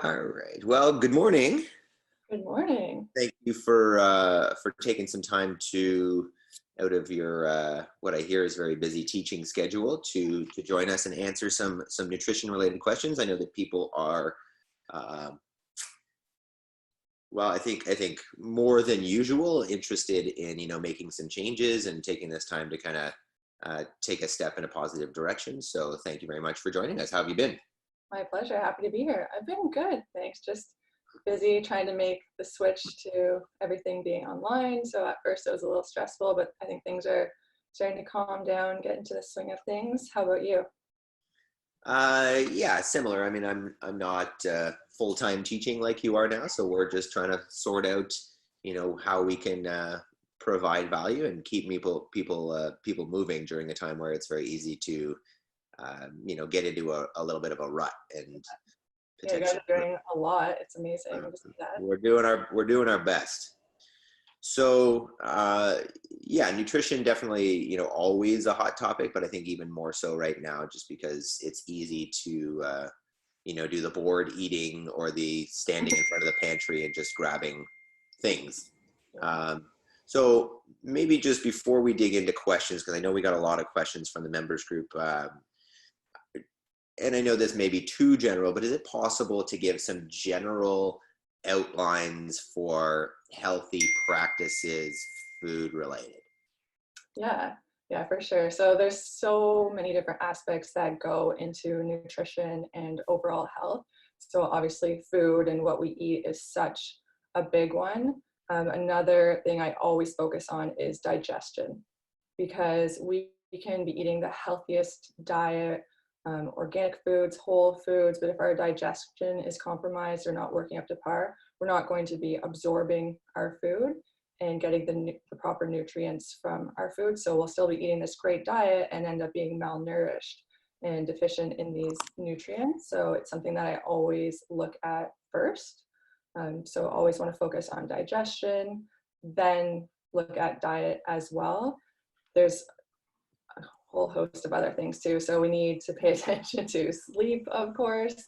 All right. Well, good morning. Good morning. Thank you for taking some time to out of your what I hear is very busy teaching schedule to join us and answer some nutrition related questions. I know that people are uh, well, I think more than usual interested in making some changes and taking this time to kind of take a step in a positive direction. So thank you very much for joining us. How have you been? My pleasure. Happy to be here. I've been good. Thanks. Just busy trying to make the switch to everything being online. So at first it was a little stressful, but I think things are starting to calm down, get into the swing of things. How about you? Yeah, similar. I mean, I'm not full-time teaching like you are now, so we're just trying to sort out, how we can provide value and keep people moving during a time where it's very easy to, get into a little bit of a rut and Yeah, you guys potentially are doing a lot. It's amazing uh, to see that. we're doing our best. So, yeah, nutrition definitely, always a hot topic, but I think even more so right now, just because it's easy to, do the bored eating or the standing in front of the pantry and just grabbing things. Yeah. Um, so maybe just before we dig into questions, because I know we got a lot of questions from the members group, and I know this may be too general, but is it possible to give some general outlines for healthy practices, food related? Yeah, yeah, for sure. So there's so many different aspects that go into nutrition and overall health. So obviously food and what we eat is such a big one. Another thing I always focus on is digestion because we can be eating the healthiest diet, organic foods, whole foods, but if our digestion is compromised or not working up to par, we're not going to be absorbing our food and getting the proper nutrients from our food. So we'll still be eating this great diet and end up being malnourished and deficient in these nutrients. So it's something that I always look at first. So always want to focus on digestion, then look at diet as well. There's a whole host of other things too. So we need to pay attention to sleep, of course,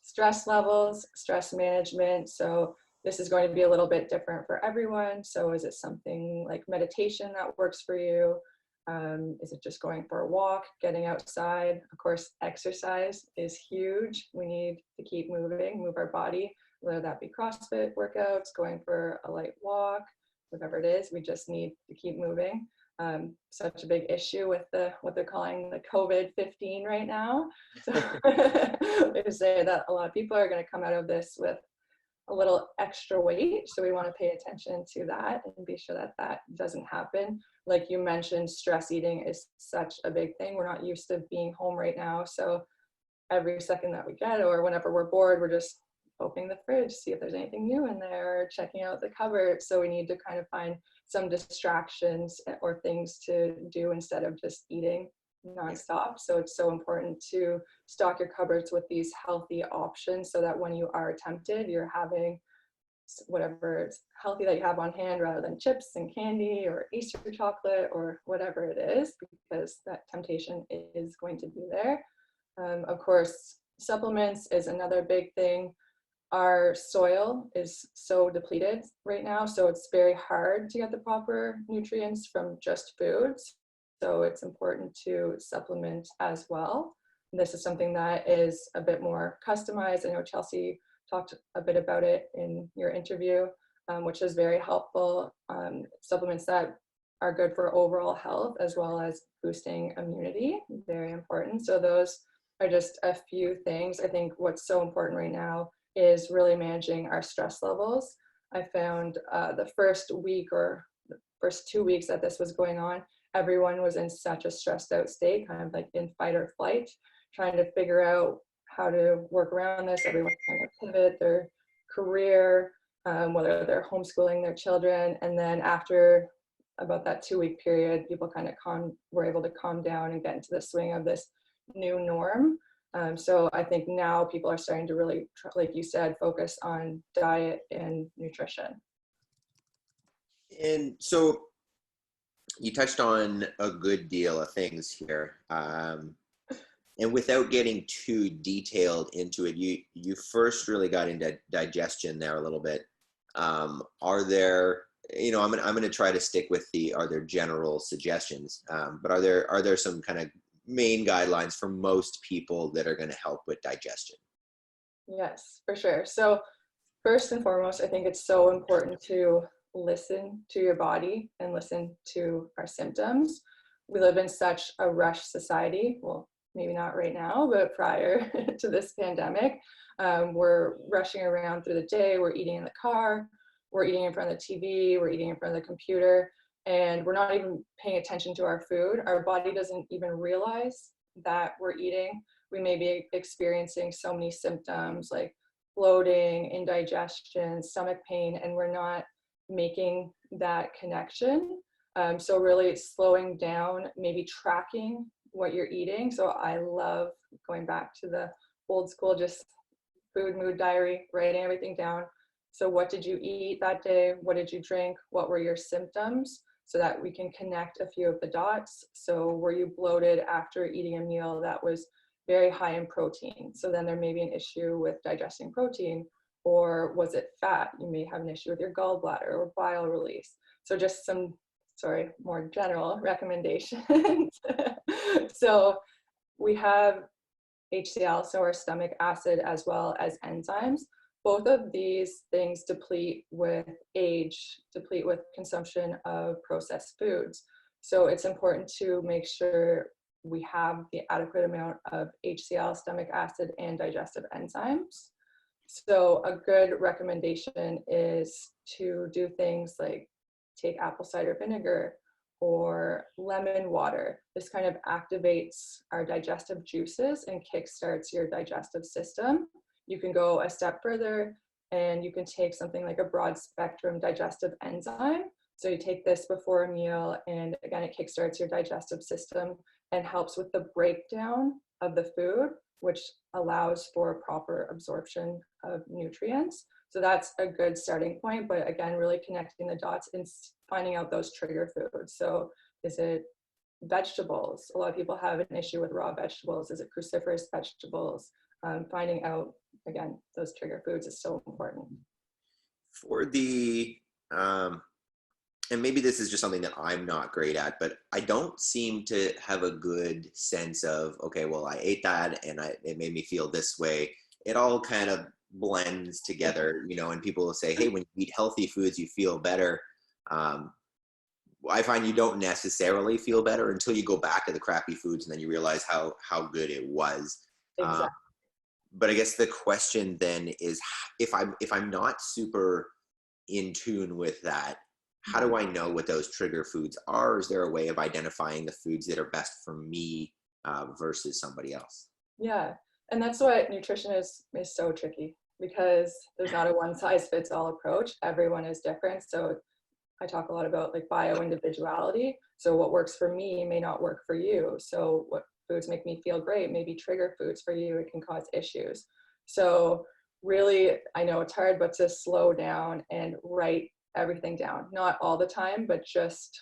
stress levels, stress management. So this is going to be a little bit different for everyone. So is it something like meditation that works for you? Is it just going for a walk, getting outside? Of course, exercise is huge. We need to keep moving, move our body, whether that be CrossFit workouts, going for a light walk, whatever it is. We just need to keep moving. Such a big issue with what they're calling the COVID-15 right now. So they say that a lot of people are going to come out of this with a little extra weight. So we want to pay attention to that and be sure that that doesn't happen. Like you mentioned, stress eating is such a big thing. We're not used to being home right now. So every second that we get, or whenever we're bored, we're just opening the fridge, see if there's anything new in there, or checking out the cupboard. So we need to kind of find some distractions or things to do instead of just eating nonstop. So it's so important to stock your cupboards with these healthy options so that when you are tempted, you're having whatever is healthy that you have on hand rather than chips and candy or Easter chocolate or whatever it is, because that temptation is going to be there. Of course, supplements is another big thing. Our soil is so depleted right now, so it's very hard to get the proper nutrients from just foods. So it's important to supplement as well. This is something that is a bit more customized. I know Chelsea talked a bit about it in your interview, which is very helpful. Supplements that are good for overall health as well as boosting immunity, very important. So those are just a few things. I think what's so important right now is really managing our stress levels. I found the first week or the first 2 weeks that this was going on, everyone was in such a stressed out state, kind of like in fight or flight, trying to figure out how to work around this. Everyone's trying to pivot their career, whether they're homeschooling their children. And then after about that 2 week period, people kind of were able to calm down and get into the swing of this new norm. So I think now people are starting to really, like you said, focus on diet and nutrition. And so you touched on a good deal of things here. And without getting too detailed into it, you first really got into digestion there a little bit. Are there, I'm gonna try to stick with are there general suggestions, but are there some kind of main guidelines for most people that are going to help with digestion? Yes, for sure. So first and foremost, I think it's so important to listen to your body and listen to our symptoms. We live in such a rush society. Well, maybe not right now, but prior to this pandemic, we're rushing around through the day. We're eating in the car, we're eating in front of the TV, we're eating in front of the computer, and we're not even paying attention to our food. Our body doesn't even realize that we're eating. We may be experiencing so many symptoms like bloating, indigestion, stomach pain, and we're not making that connection. So really slowing down, maybe tracking what you're eating. So I love going back to the old school, just food mood diary, writing everything down. So what did you eat that day? What did you drink? What were your symptoms? So that we can connect a few of the dots. So were you bloated after eating a meal that was very high in protein? So then there may be an issue with digesting protein. Or was it fat? You may have an issue with your gallbladder or bile release. So just some, more general recommendations. So we have HCl, so our stomach acid, as well as enzymes. Both of these things deplete with age, deplete with consumption of processed foods. So it's important to make sure we have the adequate amount of HCl, stomach acid, and digestive enzymes. So a good recommendation is to do things like take apple cider vinegar or lemon water. This kind of activates our digestive juices and kickstarts your digestive system. You can go a step further and you can take something like a broad spectrum digestive enzyme. So you take this before a meal, and again, it kickstarts your digestive system and helps with the breakdown of the food, which allows for proper absorption of nutrients. So that's a good starting point, but again, really connecting the dots and finding out those trigger foods. So is it vegetables? A lot of people have an issue with raw vegetables. Is it cruciferous vegetables? Finding out, again, those trigger foods is so important. For the, and maybe this is just something that I'm not great at, but I don't seem to have a good sense of, okay, well, I ate that and it made me feel this way. It all kind of blends together, and people will say, hey, when you eat healthy foods, you feel better. I find you don't necessarily feel better until you go back to the crappy foods and then you realize how good it was. Exactly. But I guess the question then is, if I'm not super in tune with that, how do I know what those trigger foods are? Is there a way of identifying the foods that are best for me versus somebody else? Yeah, and that's why nutrition is so tricky, because there's not a one size fits all approach. Everyone is different. So I talk a lot about like bio individuality. So what works for me may not work for you. So what foods make me feel great maybe trigger foods for you. It can cause issues. So really, I know it's hard, but to slow down and write everything down. Not all the time, but just,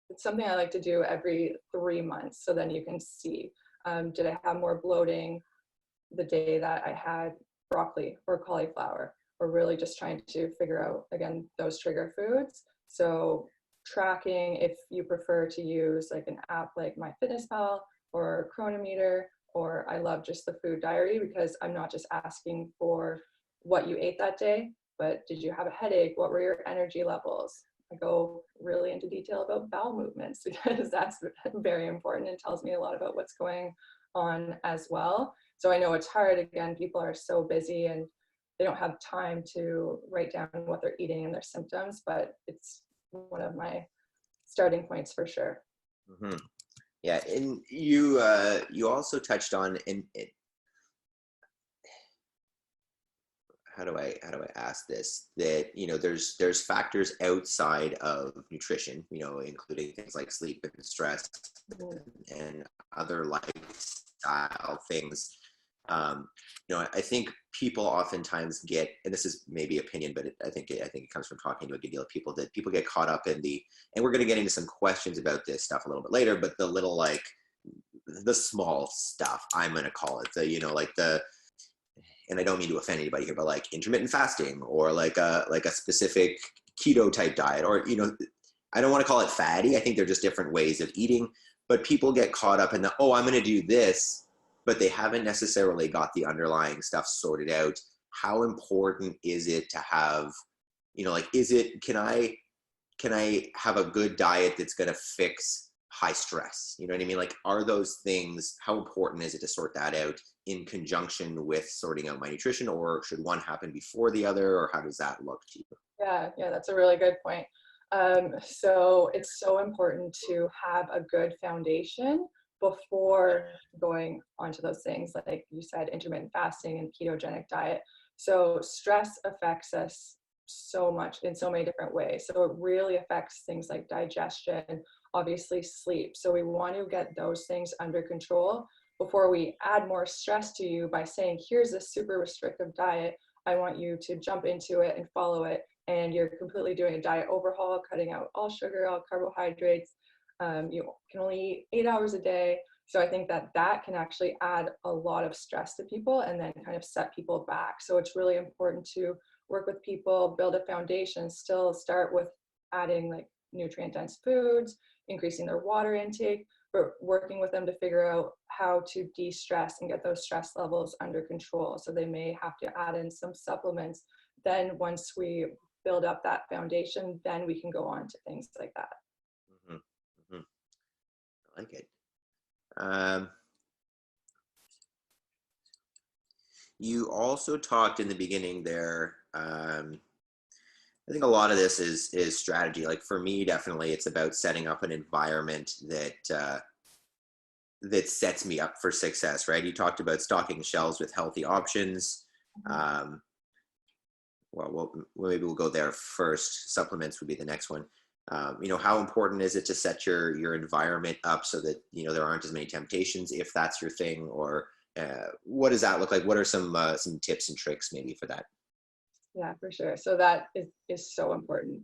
it's something I like to do every 3 months. So then you can see, did I have more bloating the day that I had broccoli or cauliflower? Or really just trying to figure out, again, those trigger foods. So tracking, if you prefer to use like an app like MyFitnessPal or Chronometer, or I love just the food diary, because I'm not just asking for what you ate that day, but did you have a headache? What were your energy levels? I go really into detail about bowel movements, because that's very important and tells me a lot about what's going on as well. So I know it's hard. Again, people are so busy and they don't have time to write down what they're eating and their symptoms, but it's one of my starting points for sure. Mm-hmm. Yeah, and you also touched on, and how do I ask this, that there's factors outside of nutrition, including things like sleep and stress and other lifestyle things. I think people oftentimes get, and this is maybe opinion, but I think it comes from talking to a good deal of people, that people get caught up in and we're going to get into some questions about this stuff a little bit later, but the little like the small stuff, I'm going to call it, the, like and I don't mean to offend anybody here, but like intermittent fasting, or like a specific keto type diet, or, I don't want to call it fatty. I think they're just different ways of eating, but people get caught up in the, oh, I'm going to do this, but they haven't necessarily got the underlying stuff sorted out. How important is it to have, like, can I have a good diet that's going to fix high stress? You know what I mean? Like, are those things, how important is it to sort that out in conjunction with sorting out my nutrition, or should one happen before the other, or how does that look to you? Yeah, that's a really good point. So it's so important to have a good foundation before going onto those things, like you said, intermittent fasting and ketogenic diet. So stress affects us so much in so many different ways. So it really affects things like digestion, obviously sleep. So we want to get those things under control before we add more stress to you by saying, here's a super restrictive diet. I want you to jump into it and follow it. And you're completely doing a diet overhaul, cutting out all sugar, all carbohydrates. You can only eat 8 hours a day. So I think that can actually add a lot of stress to people and then kind of set people back. So it's really important to work with people, build a foundation, still start with adding like nutrient dense foods, increasing their water intake, but working with them to figure out how to de-stress and get those stress levels under control. So they may have to add in some supplements. Then once we build up that foundation, then we can go on to things like that. Mm-hmm. Mm-hmm. I like it. You also talked in the beginning there, I think a lot of this is strategy. Like for me, definitely it's about setting up an environment that sets me up for success, right? You talked about stocking shelves with healthy options. Well, maybe we'll go there first. Supplements would be the next one. How important is it to set your environment up so that, there aren't as many temptations, if that's your thing, or what does that look like? What are some tips and tricks maybe for that? Yeah, for sure. So that is so important,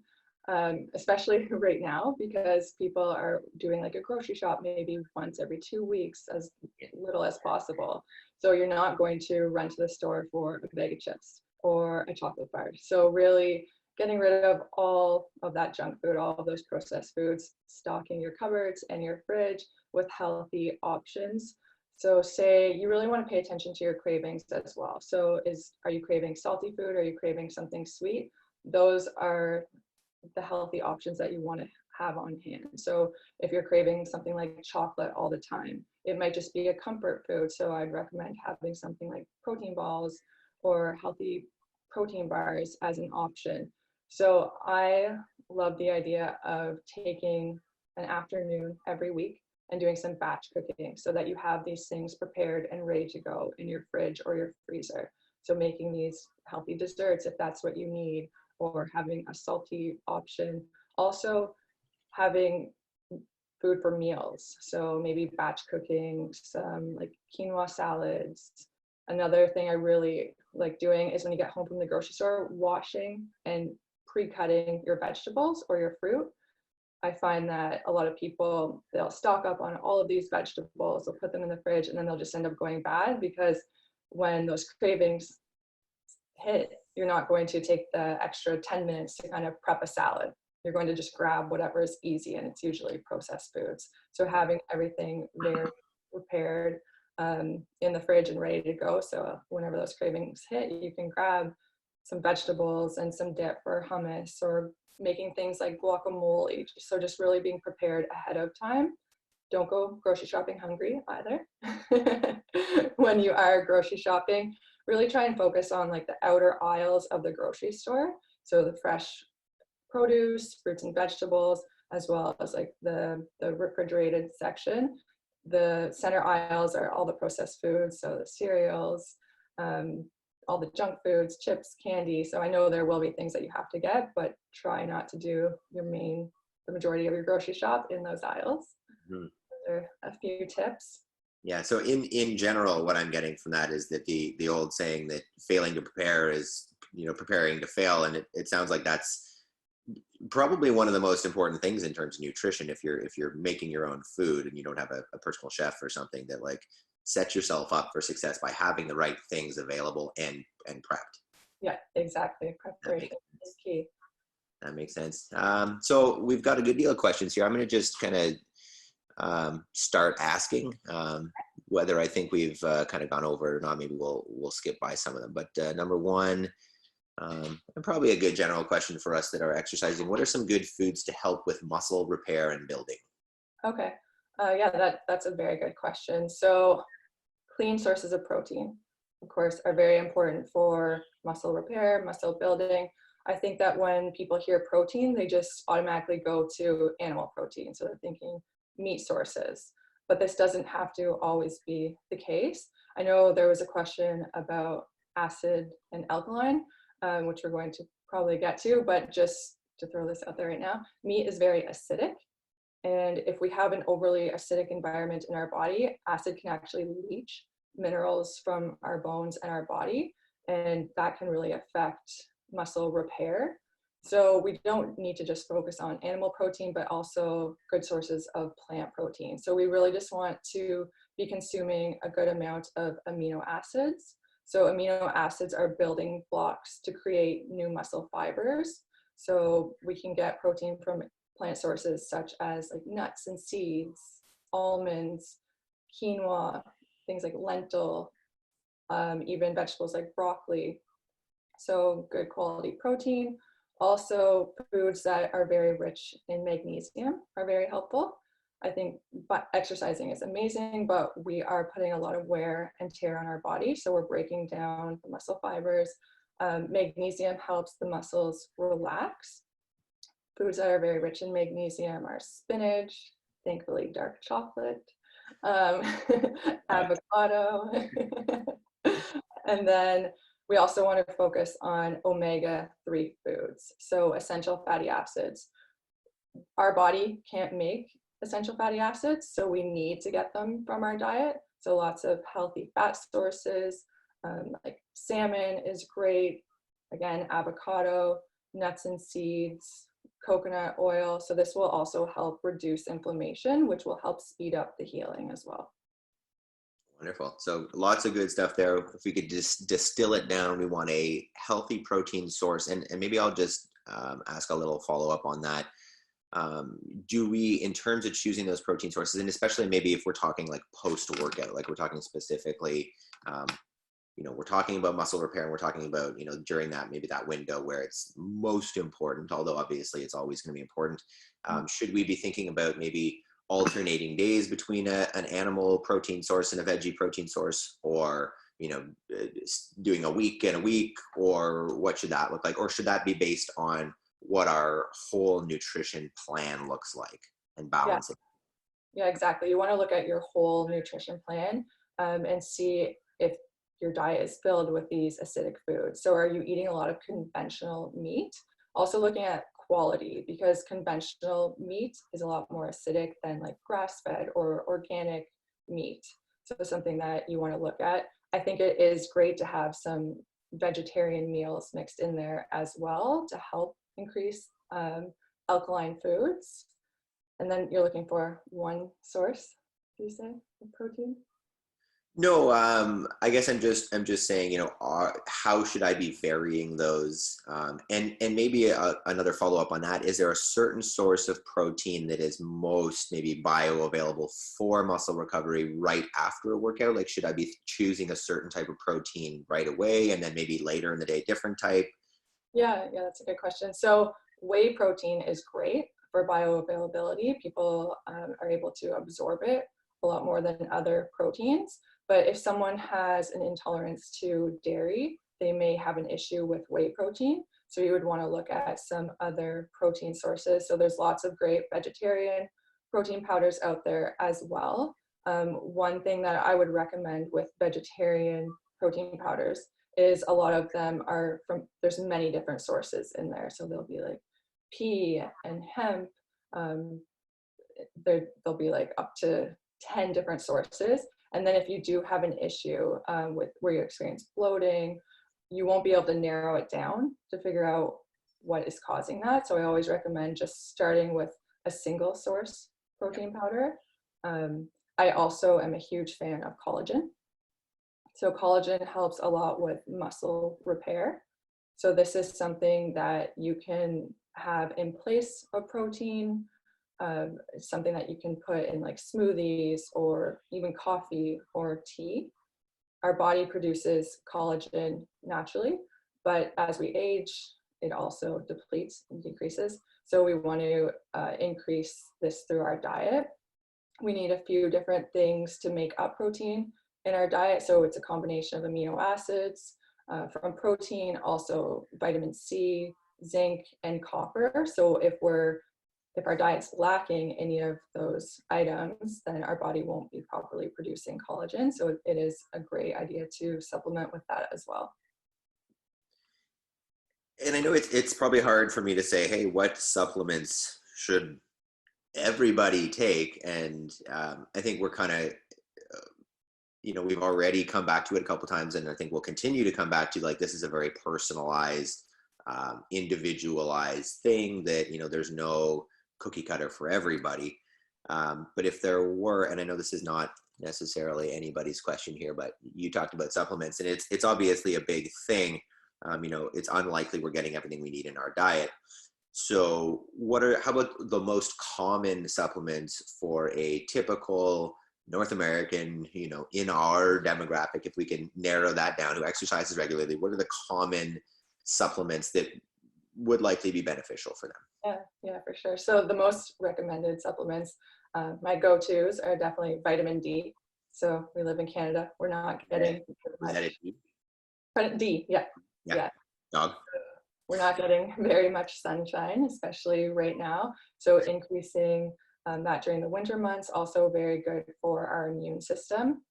especially right now, because people are doing like a grocery shop maybe once every 2 weeks, as little as possible. So you're not going to run to the store for a bag of chips or a chocolate bar. So really getting rid of all of that junk food, all of those processed foods, stocking your cupboards and your fridge with healthy options. So say you really want to pay attention to your cravings as well. So are you craving salty food? Are you craving something sweet? Those are the healthy options that you want to have on hand. So if you're craving something like chocolate all the time, it might just be a comfort food. So I'd recommend having something like protein balls or healthy protein bars as an option. So I love the idea of taking an afternoon every week and doing some batch cooking so that you have these things prepared and ready to go in your fridge or your freezer. So making these healthy desserts if that's what you need, or having a salty option. Also having food for meals. So maybe batch cooking, some like quinoa salads. Another thing I really like doing is when you get home from the grocery store, washing and pre-cutting your vegetables or your fruit. I find that a lot of people, they'll stock up on all of these vegetables, they'll put them in the fridge, and then they'll just end up going bad, because when those cravings hit, you're not going to take the extra 10 minutes to kind of prep a salad. You're going to just grab whatever is easy, and it's usually processed foods. So having everything there prepared in the fridge and ready to go, so whenever those cravings hit, you can grab some vegetables and some dip or hummus, or making things like guacamole. So just really being prepared ahead of time. Don't go grocery shopping hungry either. When you are grocery shopping, really try and focus on like the outer aisles of the grocery store. So the fresh produce, fruits and vegetables, as well as like the refrigerated section. The center aisles are all the processed foods, so the cereals, all the junk foods, chips, candy. So I know there will be things that you have to get, but try not to do the majority of your grocery shop in those aisles. Mm-hmm. Those are a few tips. Yeah. So in general, what I'm getting from that is that the old saying that failing to prepare is, preparing to fail. And it sounds like that's, probably one of the most important things in terms of nutrition, if you're making your own food and you don't have a personal chef or something, that like set yourself up for success by having the right things available and prepped. Yeah, exactly. That Preparation makes is sense. key. That makes sense. So we've got a good deal of questions here. I'm going to just kind of start asking. Whether I think we've kind of gone over it or not, maybe we'll skip by some of them. But number one, and probably a good general question for us that are exercising: what are some good foods to help with muscle repair and building? Okay. Yeah, that's a very good question. So clean sources of protein, of course, are very important for muscle repair, muscle building. I think that when people hear protein, they just automatically go to animal protein. So they're thinking meat sources, but this doesn't have to always be the case. I know there was a question about acid and alkaline, which we're going to probably get to, but just to throw this out there right now, meat is very acidic. And if we have an overly acidic environment in our body, acid can actually leach minerals from our bones and our body, and that can really affect muscle repair. So we don't need to just focus on animal protein, but also good sources of plant protein. So we really just want to be consuming a good amount of amino acids. So amino acids are building blocks to create new muscle fibers. So we can get protein from plant sources such as like nuts and seeds, almonds, quinoa, things like lentil, even vegetables like broccoli. So good quality protein. Also, foods that are very rich in magnesium are very helpful. I think exercising is amazing, but we are putting a lot of wear and tear on our body. So we're breaking down the muscle fibers. Magnesium helps the muscles relax. Foods that are very rich in magnesium are spinach, thankfully dark chocolate, avocado, and then we also want to focus on omega-3 foods, so essential fatty acids. Our body can't make essential fatty acids, so we need to get them from our diet. So lots of healthy fat sources, like salmon is great. Again, avocado, nuts and seeds, coconut oil. So this will also help reduce inflammation, which will help speed up the healing as well. Wonderful. So lots of good stuff there. If we could just distill it down, we want a healthy protein source. And maybe I'll just ask a little follow-up on that. Do we, in terms of choosing those protein sources, and especially maybe if we're talking like post-workout, like we're talking specifically, we're talking about muscle repair and we're talking about, during that, maybe that window where it's most important, although obviously it's always going to be important. Should we be thinking about maybe alternating days between an animal protein source and a veggie protein source, or, doing a week and a week, or what should that look like? Or should that be based on what our whole nutrition plan looks like and balancing? Yeah, exactly. You want to look at your whole nutrition plan and see if your diet is filled with these acidic foods. So are you eating a lot of conventional meat? Also looking at quality, because conventional meat is a lot more acidic than like grass-fed or organic meat. So something that you want to look at. I think it is great to have some vegetarian meals mixed in there as well to help increase alkaline foods. And then you're looking for one source, do you say, of protein? No, I guess I'm just saying, how should I be varying those? And maybe another follow up on that: is there a certain source of protein that is most maybe bioavailable for muscle recovery right after a workout? Like, should I be choosing a certain type of protein right away, and then maybe later in the day, different type? Yeah, that's a good question. So whey protein is great for bioavailability. People are able to absorb it a lot more than other proteins. But if someone has an intolerance to dairy, they may have an issue with whey protein. So you would want to look at some other protein sources. So there's lots of great vegetarian protein powders out there as well. One thing that I would recommend with vegetarian protein powders is a lot of them are there's many different sources in there. So there'll be like pea and hemp. There'll be like up to 10 different sources. And then if you do have an issue with where you experience bloating, you won't be able to narrow it down to figure out what is causing that. So I always recommend just starting with a single source protein powder. I also am a huge fan of collagen. So collagen helps a lot with muscle repair. So this is something that you can have in place of protein, something that you can put in like smoothies or even coffee or tea. Our body produces collagen naturally, but as we age, it also depletes and decreases. So we want to increase this through our diet. We need a few different things to make up protein in our diet. So it's a combination of amino acids from protein, also vitamin C, zinc, and copper. So if our diet's lacking any of those items, then our body won't be properly producing collagen. So it is a great idea to supplement with that as well. And I know it's probably hard for me to say, hey, what supplements should everybody take? And I think we're kind of, we've already come back to it a couple of times, and I think we'll continue to come back to, like, this is a very personalized, individualized thing that, there's no cookie cutter for everybody. But if there were, and I know this is not necessarily anybody's question here, but you talked about supplements, and it's obviously a big thing. It's unlikely we're getting everything we need in our diet. So how about the most common supplements for a typical North American, in our demographic, if we can narrow that down, who exercises regularly? What are the common supplements that would likely be beneficial for them? Yeah, for sure. So the most recommended supplements, my go-tos are definitely vitamin D. So we live in Canada. We're not getting D. Yeah. Dog. We're not getting very much sunshine, especially right now. So increasing that during the winter months, also very good for our immune system.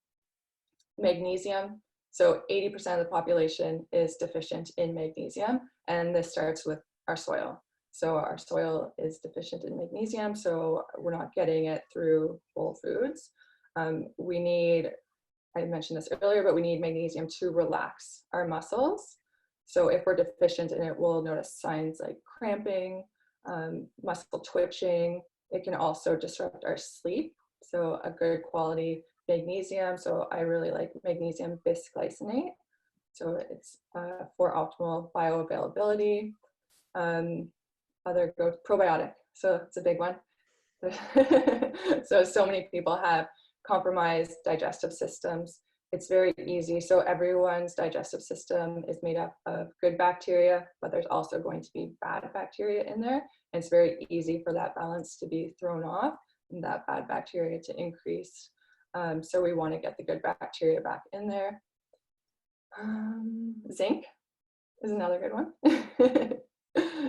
Magnesium. So 80% of the population is deficient in magnesium, and this starts with our soil. So our soil is deficient in magnesium, so we're not getting it through whole foods. I mentioned this earlier, but we need magnesium to relax our muscles. So if we're deficient in it, we'll notice signs like cramping, muscle twitching. It can also disrupt our sleep. So a good quality magnesium. So I really like magnesium bisglycinate. So it's for optimal bioavailability. Probiotic. So it's a big one. So many people have compromised digestive systems. It's very easy. So everyone's digestive system is made up of good bacteria, but there's also going to be bad bacteria in there. And it's very easy for that balance to be thrown off and that bad bacteria to increase. So we want to get the good bacteria back in there. Zinc is another good one.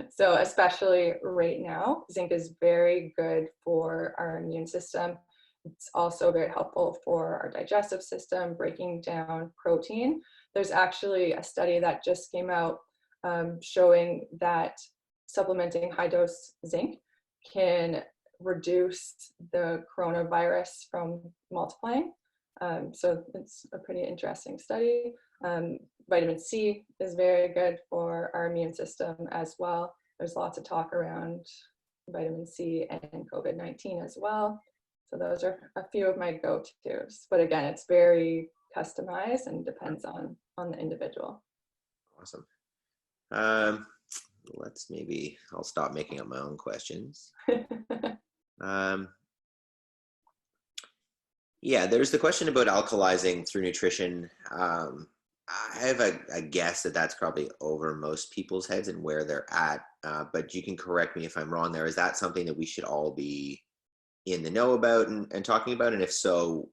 So especially right now, zinc is very good for our immune system. It's also very helpful for our digestive system, breaking down protein. There's actually a study that just came out showing that supplementing high dose zinc can reduce the coronavirus from multiplying. So it's a pretty interesting study. Vitamin C is very good for our immune system as well. There's lots of talk around vitamin C and COVID-19 as well. So those are a few of my go-tos. But again, it's very customized and depends on the individual. Awesome. I'll stop making up my own questions. Yeah, there's the question about alkalizing through nutrition. I have a guess that's probably over most people's heads and where they're at, but you can correct me if I'm wrong there. Is that something that we should all be in the know about and talking about? And if so,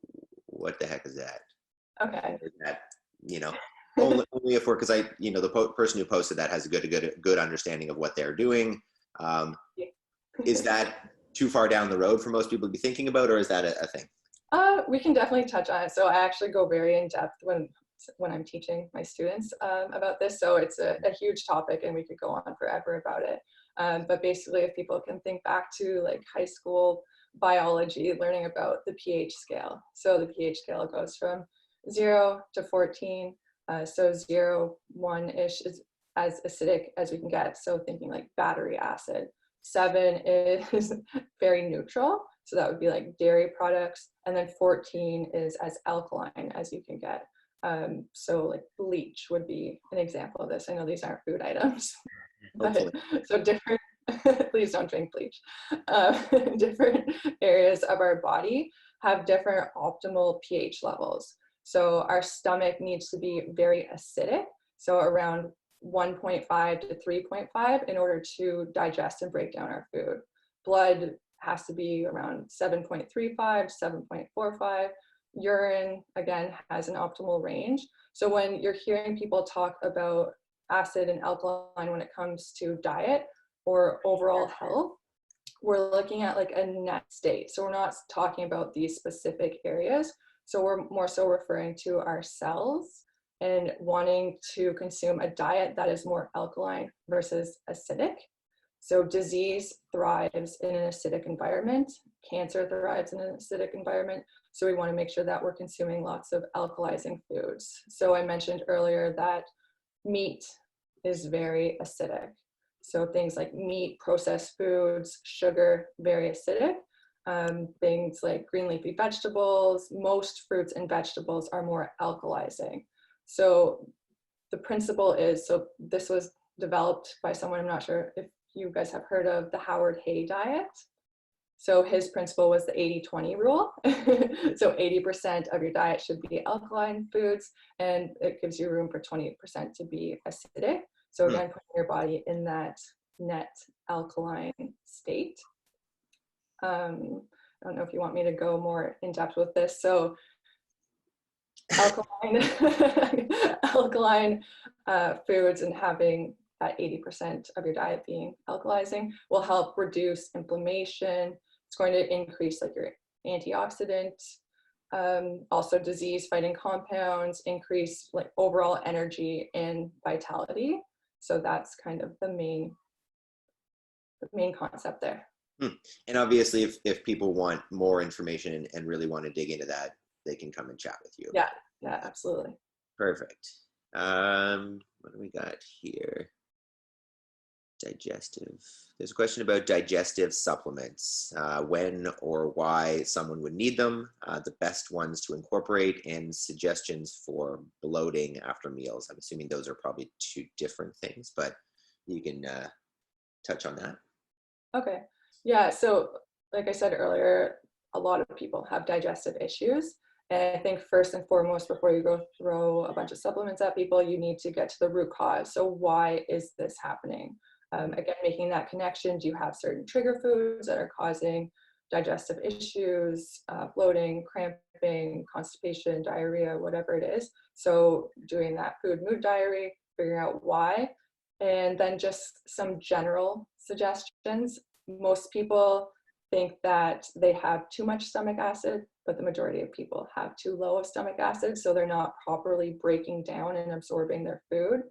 what the heck is that? Okay. Is that, only if because the person who posted that has a good understanding of what they're doing. Is that too far down the road for most people to be thinking about, or is that a thing? We can definitely touch on it. So I actually go very in depth when I'm teaching my students about this. So it's a huge topic and we could go on forever about it. But basically, if people can think back to like high school biology, learning about the pH scale. So the pH scale goes from 0 to 14. So 0, 1-ish is as acidic as we can get. So thinking like battery acid. 7 is very neutral. So that would be like dairy products. And then 14 is as alkaline as you can get. So like bleach would be an example of this. I know these aren't food items, but so different, please don't drink bleach. Different areas of our body have different optimal pH levels. So our stomach needs to be very acidic, so around 1.5 to 3.5 in order to digest and break down our food. Blood has to be around 7.35, 7.45. Urine, again, has an optimal range. So when you're hearing people talk about acid and alkaline when it comes to diet or overall health, we're looking at like a net state. So we're not talking about these specific areas. So we're more so referring to our cells and wanting to consume a diet that is more alkaline versus acidic. So disease thrives in an acidic environment. Cancer thrives in an acidic environment. So we want to make sure that we're consuming lots of alkalizing foods. So I mentioned earlier that meat is very acidic. So things like meat, processed foods, sugar, very acidic. Things like green leafy vegetables, most fruits and vegetables are more alkalizing. So the principle is, so this was developed by someone, I'm not sure if you guys have heard of the Howard Hay diet. So his principle was the 80-20 rule. So 80% of your diet should be alkaline foods, and it gives you room for 20% to be acidic. So again, putting your body in that net alkaline state. I don't know if you want me to go more in depth with this. So alkaline foods and having that 80% of your diet being alkalizing will help reduce inflammation. It's going to increase like your antioxidants, also disease fighting compounds, increase like overall energy and vitality. So that's kind of the main concept there. And obviously if people want more information and really want to dig into that, they can come and chat with you. Yeah, absolutely. Perfect. What do we got here? Digestive. There's a question about digestive supplements, when or why someone would need them, the best ones to incorporate, and suggestions for bloating after meals. I'm assuming those are probably two different things, but you can touch on that. Okay. Yeah. So like I said earlier, a lot of people have digestive issues. And I think first and foremost, before you go throw a bunch of supplements at people, you need to get to the root cause. So why is this happening? Again, making that connection. Do you have certain trigger foods that are causing digestive issues, bloating, cramping, constipation, diarrhea, whatever it is? So doing that food mood diary, figuring out why, and then just some general suggestions. Most people think that they have too much stomach acid, but the majority of people have too low of stomach acid, so they're not properly breaking down and absorbing their food.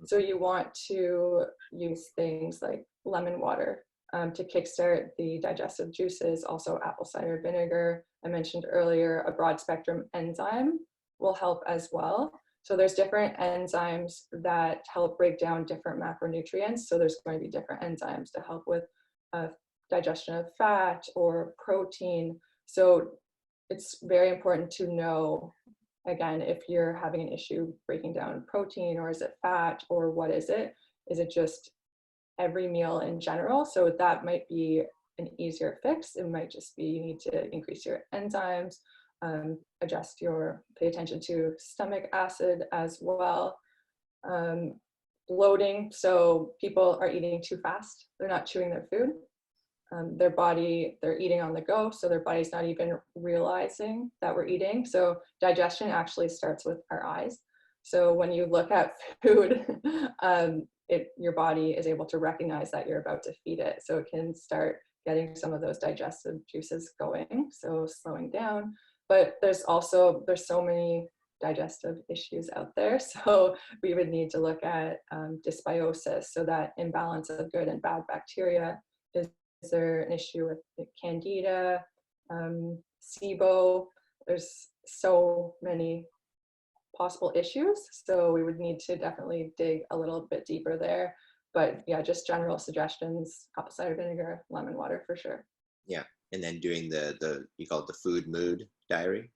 So you want to use things like lemon water to kickstart the digestive juices, also apple cider vinegar. I mentioned earlier, a broad spectrum enzyme will help as well. So there's different enzymes that help break down different macronutrients. So there's going to be different enzymes to help with digestion of fat or protein. So it's very important to know, again, if you're having an issue breaking down protein, or is it fat, or what is it? Is it just every meal in general? So that might be an easier fix. It might just be you need to increase your enzymes, pay attention to stomach acid as well. Bloating, so people are eating too fast. They're not chewing their food. They're eating on the go, so their body's not even realizing that we're eating. So digestion actually starts with our eyes. So when you look at food, your body is able to recognize that you're about to feed it. So it can start getting some of those digestive juices going, so slowing down. But there's so many digestive issues out there. So we would need to look at dysbiosis, so that imbalance of good and bad bacteria. Is there an issue with candida, SIBO? There's so many possible issues. So we would need to definitely dig a little bit deeper there. But yeah, just general suggestions, apple cider vinegar, lemon water for sure. Yeah. And then doing the you call it the food mood diary.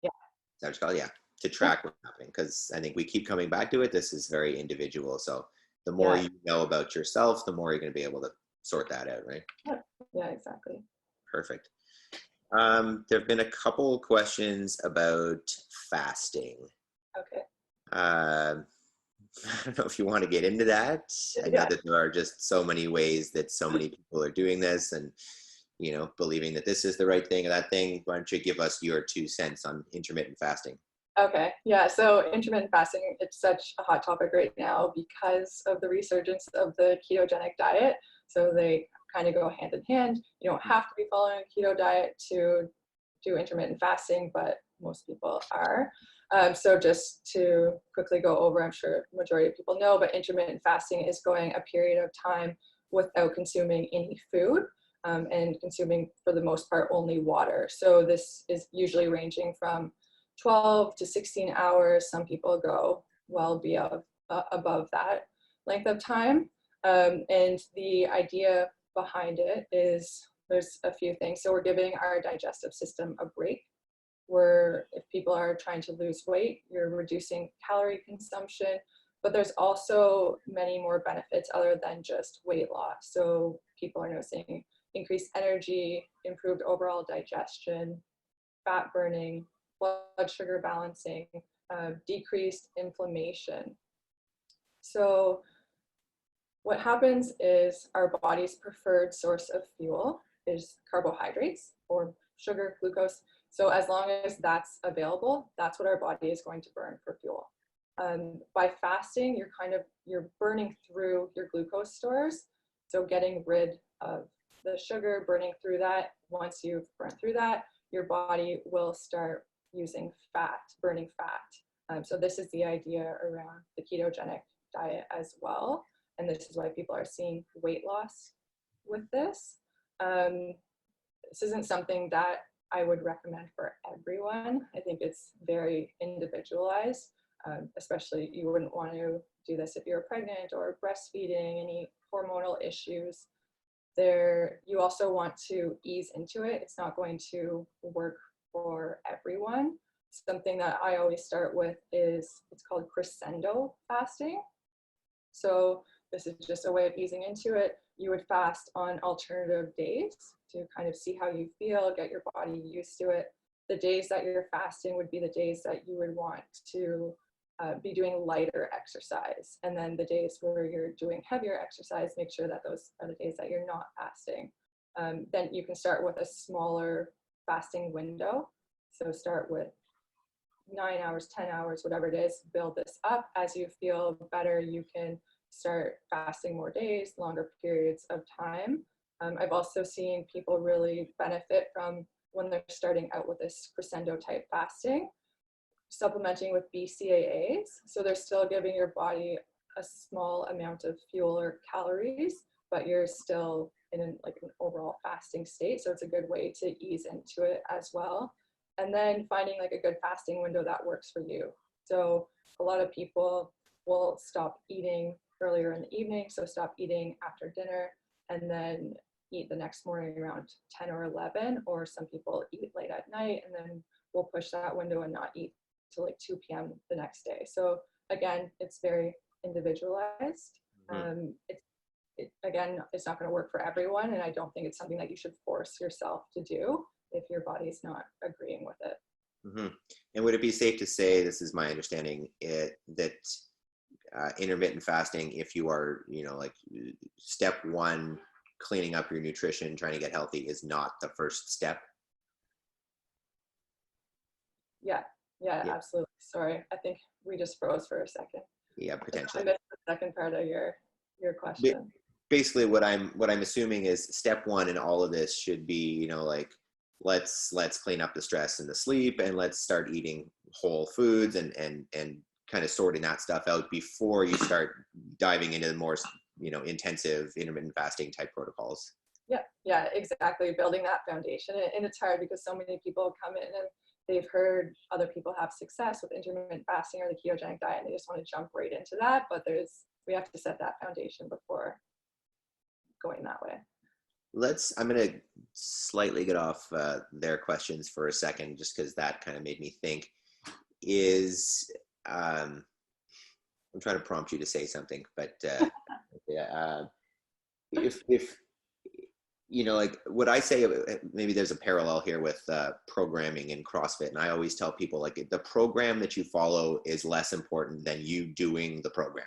Yeah. Is that what it's called? Yeah. To Yeah. track what's happening. Because I think we keep coming back to it. This is very individual. So the more Yeah. you know about yourself, the more you're going to be able to sort that out, right? Yeah, exactly. Perfect. There have been a couple questions about fasting. Okay. Um, I don't know if you want to get into that. I know Yeah. that there are just so many ways that so many people are doing this and, believing that this is the right thing or that thing. Why don't you give us your 2 cents on intermittent fasting? Okay. Yeah. So intermittent fasting, it's such a hot topic right now because of the resurgence of the ketogenic diet. So they kind of go hand in hand. You don't have to be following a keto diet to do intermittent fasting, but most people are. So just to quickly go over, I'm sure majority of people know, but intermittent fasting is going a period of time without consuming any food, and consuming, for the most part, only water. So this is usually ranging from 12 to 16 hours. Some people go well above that length of time. And the idea behind it is there's a few things. So we're giving our digestive system a break. If people are trying to lose weight, you're reducing calorie consumption, but there's also many more benefits other than just weight loss. So people are noticing increased energy, improved overall digestion, fat burning, blood sugar balancing, decreased inflammation. So what happens is our body's preferred source of fuel is carbohydrates or sugar, glucose. So as long as that's available, that's what our body is going to burn for fuel. By fasting, you're burning through your glucose stores. So getting rid of the sugar, burning through that. Once you've burned through that, your body will start using fat, burning fat. So this is the idea around the ketogenic diet as well. And this is why people are seeing weight loss with this. This isn't something that I would recommend for everyone. I think it's very individualized, especially you wouldn't want to do this if you're pregnant or breastfeeding, any hormonal issues. You also want to ease into it. It's not going to work for everyone. Something that I always start with is, it's called crescendo fasting. So this is just a way of easing into it. You would fast on alternative days to kind of see how you feel, get your body used to it. The days that you're fasting would be the days that you would want to be doing lighter exercise. And then the days where you're doing heavier exercise, make sure that those are the days that you're not fasting. Then you can start with a smaller fasting window. So start with 9 hours, 10 hours, whatever it is, build this up. As you feel better, you can start fasting more days, longer periods of time. I've also seen people really benefit from, when they're starting out with this crescendo type fasting, supplementing with BCAAs. So they're still giving your body a small amount of fuel or calories, but you're still in an overall fasting state. So it's a good way to ease into it as well. And then finding a good fasting window that works for you. So a lot of people will stop eating earlier in the evening. So stop eating after dinner and then eat the next morning around 10 or 11, or some people eat late at night and then we'll push that window and not eat till 2 p.m. the next day. So again, it's very individualized. Mm-hmm. Again, it's not going to work for everyone, and I don't think it's something that you should force yourself to do if your body's not agreeing with it. Mm-hmm. And would it be safe to say, this is my understanding, that intermittent fasting, if you are, step one, cleaning up your nutrition, trying to get healthy, is not the first step? Yeah, absolutely. Sorry, I think we just froze for a second. Yeah, I potentially. missed the second part of your question. Basically, what I'm assuming is step one in all of this should be, let's clean up the stress and the sleep, and let's start eating whole foods and kind of sorting that stuff out before you start diving into the more intensive intermittent fasting type protocols. Yeah, exactly. Building that foundation, and it's hard because so many people come in and they've heard other people have success with intermittent fasting or the ketogenic diet, and they just want to jump right into that. But we have to set that foundation before going that way. I'm going to slightly get off their questions for a second, just because that kind of made me think. I'm trying to prompt you to say something, but if you know, like what I say, maybe there's a parallel here with programming in CrossFit. And I always tell people, like, the program that you follow is less important than you doing the program.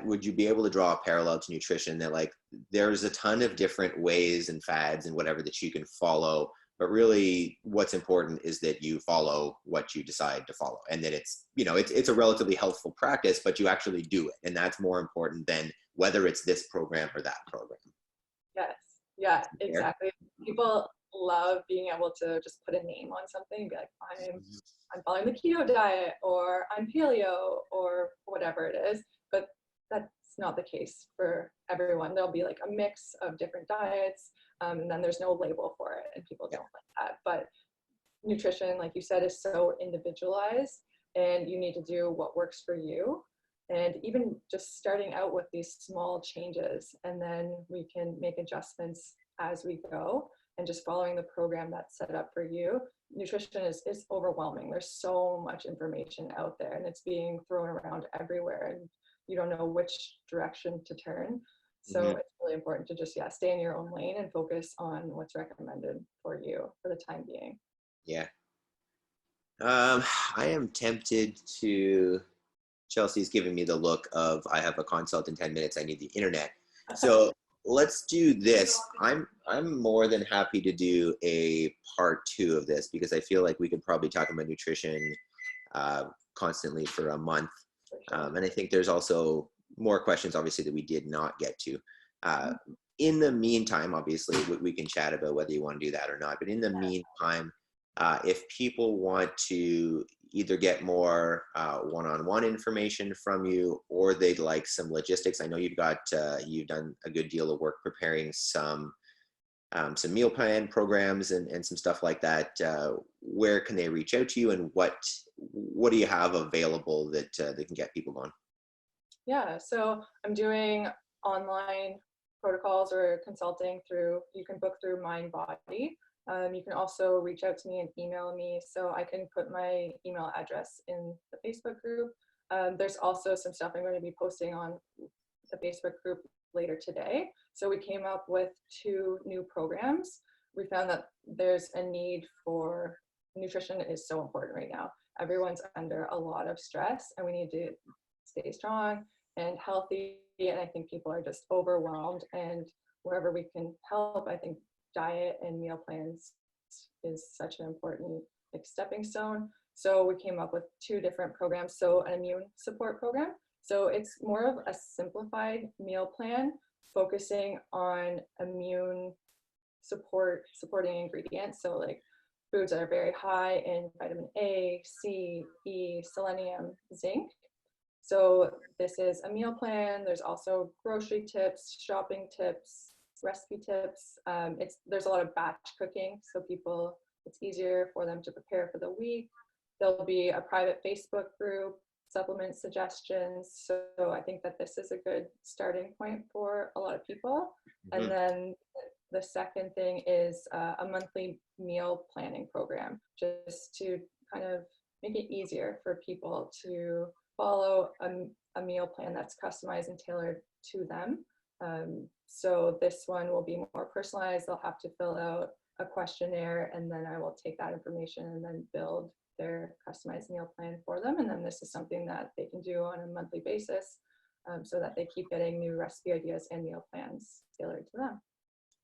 Would you be able to draw a parallel to nutrition, that like there's a ton of different ways and fads and whatever that you can follow, but really what's important is that you follow what you decide to follow, and that it's, you know, it's a relatively healthful practice, but you actually do it. And that's more important than whether it's this program or that program. Yes. Yeah, exactly. People love being able to just put a name on something and be like, I'm following the keto diet, or I'm paleo, or whatever it is. But that's not the case for everyone. There'll be like a mix of different diets, and then there's no label for it, and people don't like that. But nutrition, like you said, is so individualized, and you need to do what works for you. And even just starting out with these small changes, and then we can make adjustments as we go, and just following the program that's set up for you. Nutrition is overwhelming. There's so much information out there, and it's being thrown around everywhere, and you don't know which direction to turn. So it's really important to just, stay in your own lane and focus on what's recommended for you for the time being. Yeah. I am tempted to, Chelsea's giving me the look of, I have a consult in 10 minutes, I need the internet. So let's do this. I'm more than happy to do a part 2 of this, because I feel like we could probably talk about nutrition constantly for a month. And I think there's also more questions, obviously, that we did not get to. In the meantime, obviously, we can chat about whether you want to do that or not. But in the meantime, if people want to either get more one-on-one information from you, or they'd like some logistics, I know you've done a good deal of work preparing some meal plan programs and some stuff like that. Where can they reach out to you, and what do you have available that they can get people going? Yeah, so I'm doing online protocols or consulting you can book through MindBody. You can also reach out to me and email me, so I can put my email address in the Facebook group. There's also some stuff I'm going to be posting on the Facebook group later today. So we came up with 2 new programs. We found that there's a need for nutrition is so important right now. Everyone's under a lot of stress, and we need to stay strong and healthy. And I think people are just overwhelmed, and wherever we can help, I think diet and meal plans is such an important stepping stone. So we came up with 2 different programs. So an immune support program. So it's more of a simplified meal plan focusing on immune supporting ingredients. So like foods that are very high in vitamin A, C, E, selenium, zinc. So this is a meal plan. There's also grocery tips, shopping tips, recipe tips. There's a lot of batch cooking, so it's easier for them to prepare for the week. There'll be a private Facebook group, supplement suggestions. So I think that this is a good starting point for a lot of people. And then the second thing is a monthly meal planning program, just to kind of make it easier for people to follow a meal plan that's customized and tailored to them. So this one will be more personalized. They'll have to fill out a questionnaire, and then I will take that information and then build their customized meal plan for them. And then this is something that they can do on a monthly basis, so that they keep getting new recipe ideas and meal plans tailored to them.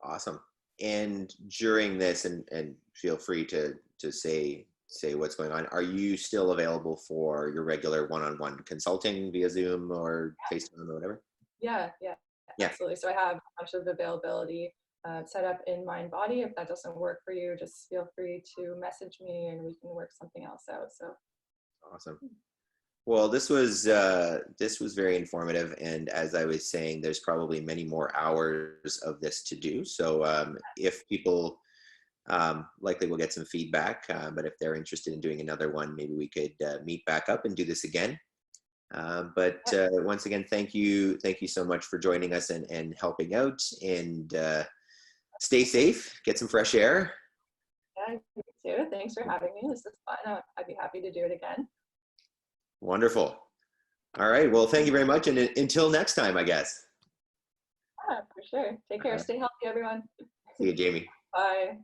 Awesome. And during this, and feel free to say what's going on, are you still available for your regular one-on-one consulting via Zoom or FaceTime or whatever? Yeah, absolutely. So I have a bunch of availability set up in MindBody. If that doesn't work for you, just feel free to message me and we can work something else out. So awesome. Well, this was very informative, and as I was saying, there's probably many more hours of this to do. So if people Likely we'll get some feedback, but if they're interested in doing another one, maybe we could meet back up and do this again. But once again, thank you so much for joining us and helping out, and stay safe, get some fresh air. Yeah, you too. Thanks for having me. This is fun. I'd be happy to do it again. Wonderful. All right. Well, thank you very much. And until next time, I guess. Yeah, for sure. Take care. Stay healthy, everyone. See you, Jamie. Bye.